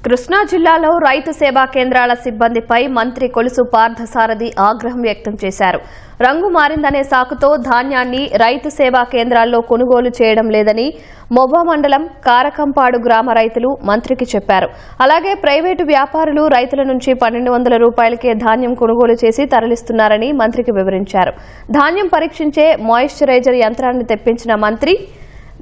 కృష్ణా జిల్లాలో రైతు సేవా కేంద్రాల సిబ్బందిపై మంత్రి కొలుసు పార్థసారథి ఆగ్రహం వ్యక్తం చేశారు. రంగు మారిందనే సాకుతో ధాన్యాన్ని రైతు సేవా కేంద్రాల్లో కొనుగోలు చేయడం లేదని మొవ్వ మండలం కారకంపాడు గ్రామ రైతులు మంత్రికి చెప్పారు. అలాగే ప్రైవేటు వ్యాపారులు రైతుల నుంచి 1200 రూపాయలకే ధాన్యం కొనుగోలు చేసి తరలిస్తున్నారని మంత్రికి వివరించారు. ధాన్యం పరీక్షించే మాయిశ్చరైజర్ యంత్రాన్ని తెప్పించిన మంత్రి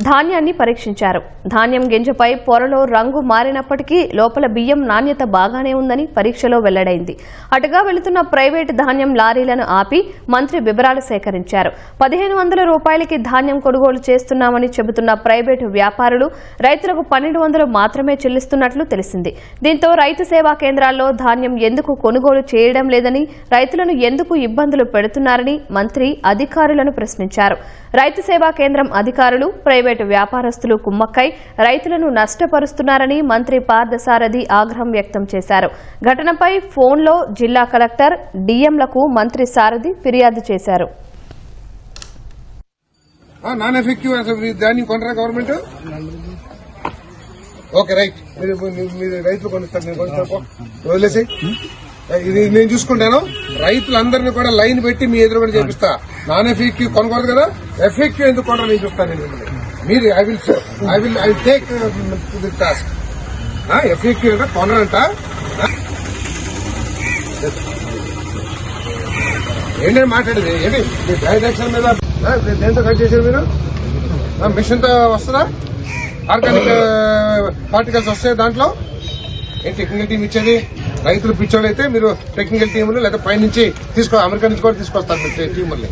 ధాన్యాన్ని పరీక్షించారు. ధాన్యం గింజపై పొరలో రంగు మారినప్పటికీ లోపల బియ్యం నాణ్యత బాగానే ఉందని పరీక్షలో వెల్లడైంది. అటుగా వెళుతున్న ప్రైవేటు ధాన్యం లారీలను ఆపి మంత్రి వివరాలు సేకరించారు. 1500 రూపాయలకి ధాన్యం కొనుగోలు చేస్తున్నామని చెబుతున్న ప్రైవేటు వ్యాపారులు రైతులకు 1200 మాత్రమే చెల్లిస్తున్నట్లు తెలిసింది. దీంతో రైతు సేవా కేంద్రాల్లో ధాన్యం ఎందుకు కొనుగోలు చేయడం లేదని, రైతులను ఎందుకు ఇబ్బందులు పెడుతున్నారని మంత్రి అధికారులను ప్రశ్నించారు. రైతు సేవా కేంద్రం అధికారులు ప్రైవేటు వ్యాపారస్తులు కుమ్మక్కై రైతులను నష్టపరుస్తున్నారని మంత్రి పార్థసారథి ఆగ్రహం వ్యక్తం చేశారు. ఘటనపై ఫోన్లో జిల్లా కలెక్టర్ డిఎంలకు మంత్రి సారథి ఫిర్యాదు చేశారు. ఇది నేను చూసుకుంటాను. రైతులందరినీ కూడా లైన్ పెట్టి మీ ఎదురుగా చేపిస్తా. నాన్ ఎఫెక్టివ్ కొనకూడదు కదా, ఎఫెక్టివ్ ఎందుకు కొనరు నేను చూస్తాను. మీరు I will take the task. Effective అంటే కొనరంట. ఏంటంటే మాట్లాడేది ఏంటి? మీ డైరెక్షన్ మీద దేంతో కట్ చేశారు మీరు? మిషన్ తో వస్తుందా? ఆర్గానిక్ పార్టికల్స్ వస్తాయి దాంట్లో. ఏం టెక్నికల్ టీం ఇచ్చేది? రైతులు పిచ్చోళ్ళు అయితే మీరు టెక్నికల్ టీములు లేదా పైనుంచి అమెరికా నుంచి కూడా తీసుకొస్తారు మీరు టీముల్ని.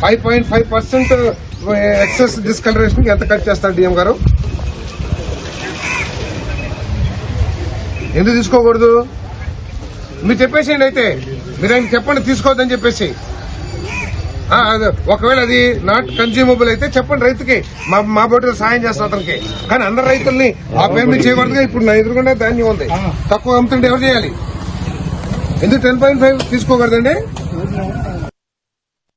5.5% ఎక్సెస్ డిస్కలరేషన్ ఎంత ఖర్చు చేస్తారు డిఎం గారు? ఎందుకు తీసుకోకూడదు? మీరు చెప్పేసేయండి. అయితే మీరు ఆయన చెప్పండి తీసుకోవద్దని చెప్పేసి. ఒకవేళ అది నాట్ కన్జ్యూమబుల్ అయితే చెప్పండి రైతుకి, మా బోటిలో సాయం చేస్తాం అతనికి. కానీ అందరు రైతుల్ని ఆ పేమెంట్ చేయకూడదుగా. ఇప్పుడు నా ఎదురుకుండా ధాన్యం ఉంది, తక్కువ అమ్ముతుంటే ఎవరు చేయాలి? ఎందుకు 10.5 తీసుకోకూడదండి?